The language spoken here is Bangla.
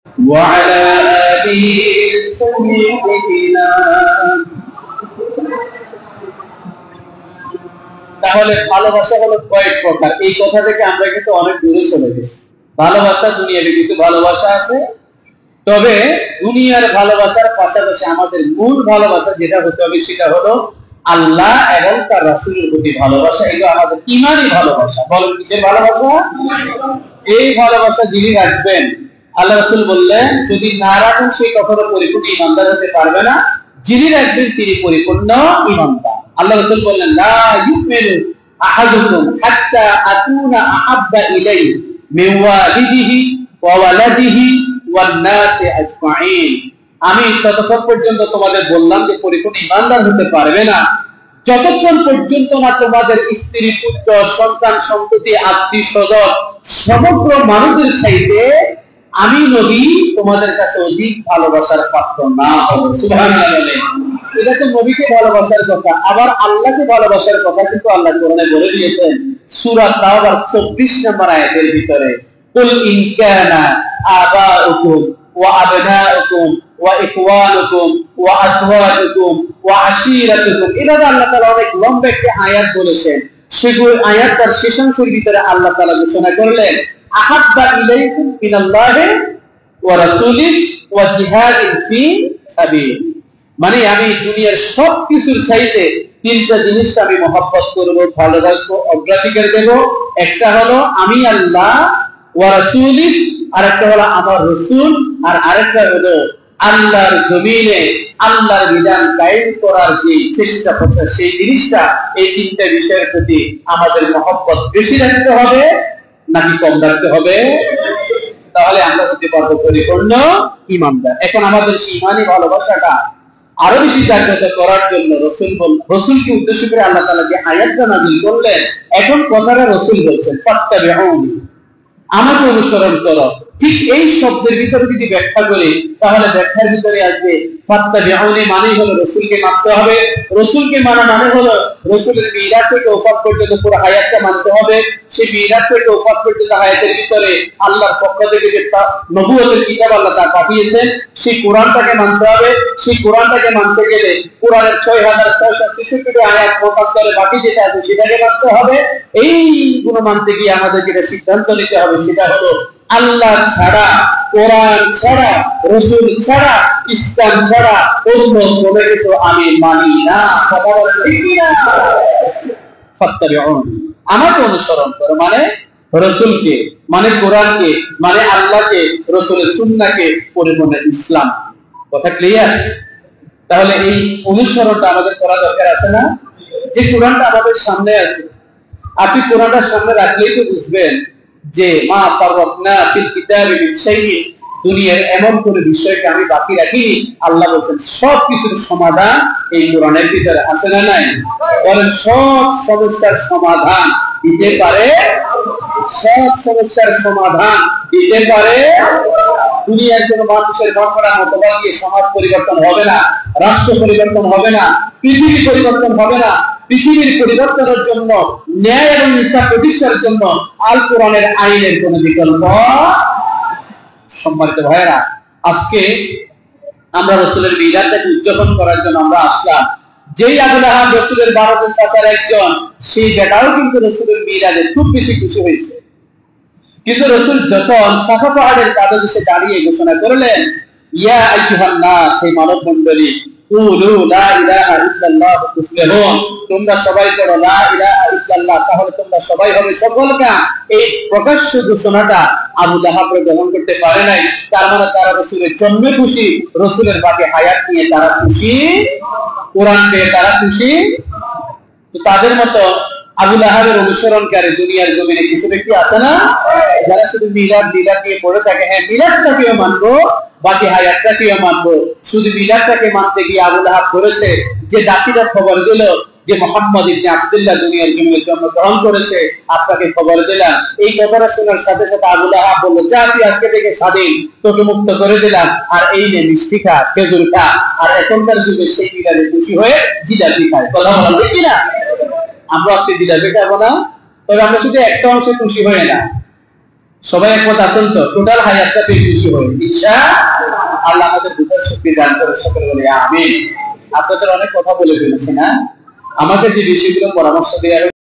وعلى آله سيدنا। তাহলে ভালোবাসা হলো কয়েক প্রকার। এই কথা থেকে আমরা কিন্তু অনেক দূরে চলে গেছি। ভালোবাসা দুনিয়াতে কিছু ভালোবাসা আছে, তবে দুনিয়ার ভালোবাসার পাশাপাশি আমাদের মূল ভালোবাসা যেটা হতে হবে সেটা হলো আল্লাহ এবং তার রাসূলের প্রতি ভালোবাসা। এগুলো আমাদের ঈমানি ভালোবাসা। বলেন কিসের ভালোবাসা? এই ভালোবাসা যিনি রাখবেন, আল্লাহ রাসূল বললেন যদি না রাখেন সেই কখনো পরিপূর্ণ ঈমানদার হতে পারবে না। যিনি রাখবেন তিনি পরিপূর্ণ ঈমানদার। আল্লাহ রাসূল বললেন লা ইউমিনু আহাদুকুম হাত্তা আকুনা আহাব্বা ইলাইহি মিন ওয়ালিদিহি ওয়া ওয়ালাদিহি ওয়ান নাসি আজমাইন। আমি ততক্ষণ পর্যন্ত তোমাদের বললাম যে পরিপূর্ণ ঈমানদার হতে পারবে না যতক্ষণ পর্যন্ত না তোমাদের স্ত্রী, পুত্র, সন্তান, সন্ততি, আত্মীয়-স্বজন সমগ্র মানুষের চাইতে আমি নবী তোমাদের কাছে অধিক ভালোবাসার পাত্র না হব। সুবহানাল্লাহ। এটা তো নবীকে ভালোবাসার কথা, আবার আল্লাহকে ভালোবাসার কথা কিন্তু আল্লাহ কোরআনে বলে দিয়েছেন সূরা তাওবার 24 নম্বর আয়াতের ভিতরে, কুল ইন কানা আবাউকুম ওয়া আবনাউকুম ওয়া ইখওয়ানুকুম ওয়া আজওয়াজুকুম ওয়া আশীরাতুকুম। এভাবে আল্লাহ তাআলা অনেক লম্বা একটা আয়াত বলেছেন। সেগুলো আয়াতটার শেষাংশের ভিতরে আল্লাহ তাআলা ঘোষণা করলেন আহাব্বা ইলাইকুম মিনাল্লাহি ওয়া রাসূলিহি ওয়া জিহাদিন ফি সাবিল। মানে আমি দুনিয়ার সব কিছুর চাইতে তিনটা জিনিসকে আমি মহব্বত করব, ভালোবাসবো, অগ্রাধিকার দেব। একটা হলো আমি আল্লাহ ওয়া রাসূলিহি, আরেকটা হলো আমার রাসূল, আর আরেকটা হলো আল্লাহর জমিনে আল্লাহর বিধান কায়েম করার যে চেষ্টা করছে সেই জিনিসটা। এই তিনটা বিষয়ের প্রতি আমাদের মহব্বত বেশি রাখতে হবে নাকি কম রাখতে হবে? তাহলে আমরা হতে পারবো পরিপূর্ণ ঈমানদার। এখন আমাদের সেই ঈমানি ভালোবাসাটা আরো বেশি জাগ্রত করার জন্য রাসূলকে উদ্দেশ্য করে আল্লাহ তাআলা যে আয়াতটা নাযিল করলেন, এখন কথাটা রাসূল বলছেন ফাত্তাবিউনি, আমাকে অনুসরণ করো। ঠিক এই শব্দের ভিতরে যদি ব্যাখ্যা করি তাহলে ব্যাখ্যার ভিতরে আসবে ফাত্তাবিউনি মানে হলো রাসূলকে মানতে হবে। রাসূলকে মানা মানে হলো রাসূলের মিলাদ থেকে ওফাত পর্যন্ত পুরো হায়াতটা মানতে হবে। সেই মিলাদ থেকে ওফাত পর্যন্ত হায়াতের ভিতরে আল্লাহর পক্ষ থেকে যে নবুয়তের কিতাব আল্লাহ তা পাঠিয়েছেন সেই কোরআনটাকে মানতে হবে। সেই কোরআনটাকে মানতে গেলে কোরআনের 6663 আয়াত মতান্তরে বাকি যেটা আছে সেটাকে মানতে হবে। এইগুলো মানতে গিয়ে আমাদের যেটা সিদ্ধান্ত নিতে হবে সেটা হলো আল্লাহ ছাড়া, কোরআন ছাড়া, রাসূল ছাড়া, ইসলাম ছাড়া অন্য কোনো কিছু আমি মানি না। কথা বলেন ঠিক কি না? ফাত্তাবিউনি, আমাকে অনুসরণ করো মানে রাসূলকে, মানে কোরআনকে, মানে আল্লাহকে, রাসূলের সুন্নাহকে, পরিপূর্ণ ইসলাম। কথা ক্লিয়ার? তাহলে এই অনুসরণটা আমাদের করা দরকার আছে না? যে কোরআনটা আমাদের সামনে আছে, আপনি কোরআনটা সামনে রাখলেই তো বুঝবেন যে মা ফাররাতনা ফিল কিতাবি মিন শাইইন, দুনিয়ার এমন কোন বিষয়কে আমি বাকি রাখিনি। আল্লাহ বলেন সব কিছুর সমাধান এই কোরআনের ভিতরে আছে না নাই? বলেন সব সমস্যার সমাধান দিতে পারে, সব সমস্যার সমাধান দিতে পারে। দুনিয়ার কোন মানুষের মনগড়া মতবাদ দিয়ে সমাজ পরিবর্তন হবে না, রাষ্ট্র পরিবর্তন হবে না, পৃথিবী পরিবর্তন হবে না। পৃথিবীর পরিবর্তনের জন্য, ন্যায় এবং ইনসাফ প্রতিষ্ঠার জন্য আল কোরআনের আইনের কোন বিকল্প। সম্মানিত ভাইয়েরা, আজকে আমরা রাসূলের মিলাদটাকে উদযাপন করার জন্য আমরা আসলাম। যেই আবু লাহাব রাসূলের 12 জন চাচার একজন, সেই বেটাও কিন্তু রাসূলের মিলাদে খুব বেশি খুশি হয়েছে। কিন্তু রাসূল যখন সাফা পাহাড়ের পাদদেশে দাঁড়িয়ে ঘোষণা করলেন ইয়া আইয়ুহান নাস, হে মানব মণ্ডলী, কুলু লা ইলাহা ইল্লাল্লাহ তুফলিহুন, তোমরা সবাই পড়ো লা ইলাহা ইল্লাল্লাহ, তাহলে তোমরা সবাই হবে সফলকাম। এই প্রকাশ্য ঘোষণাটা আবু লাহাব গ্রহণ করতে পারে নাই। তার মানে তারা রাসূলের জন্মে খুশি, রাসূলের বাকি হায়াত নিয়ে তারা খুশি, কোরআন পেয়ে তারা খুশি। তো তাদের মতো আবু লাহাবের অনুসরণকারী দুনিয়ার জমিনে কিছু ব্যক্তি আছে না, যারা শুধু মিলাদ নিয়ে পড়ে থাকে। হ্যাঁ, মিলাদটাকেও মানবো, বাকি হায়াতটাকেও মানবো। শুধু মিলাদটাকে মানতে গিয়ে আবু লাহাব করেছে যে দাসীরা খবর দিল যে মুহাম্মদ ইবনে আব্দুল্লাহ দুনিয়ার জমিনে জন্মগ্রহণ করেছে, আপনাকে খবর দিলাম। এই কথাটা শোনার সাথে সাথে আবু লাহাব বলল যা, তুই আজকে থেকে স্বাধীন, তোকে মুক্ত করে দিলাম, আর এই নে মিষ্টি খা, খেজুর খা। আর এখনকার যুগে সেই মিলাদে খুশি হয়ে জিলাপি খায়। কথা বলা ঠিক কিনা? আমরা আজকে জিলাপি খাবো না, তবে আমরা শুধু একটা অংশে খুশি হয়ে না, সবাই একমত আছেন তো? টোটাল হায়াতটা পেয়ে খুশি হয়ে ইনশাআল্লাহ আমাদের বুঝার শক্তি দান করে সকলে বলে আমিন। আপনাদের অনেক কথা বলে ফেলেছি না, আমাকে যে বিষয়গুলো পরামর্শ দেওয়া